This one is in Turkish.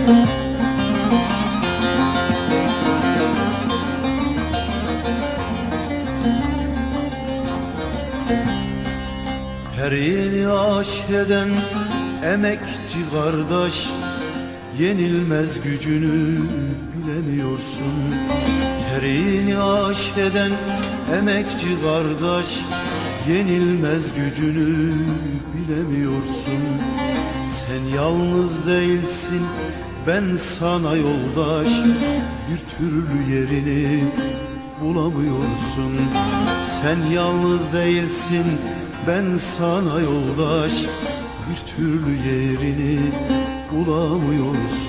Her yeni aşk eden emekçi kardeş, yenilmez gücünü bilemiyorsun. Her yeni aşk eden emekçi kardeş, yenilmez gücünü bilemiyorsun. Sen yalnız değilsin, ben sana yoldaş, bir türlü yerini bulamıyorsun. Sen yalnız değilsin, ben sana yoldaş, bir türlü yerini bulamıyorsun.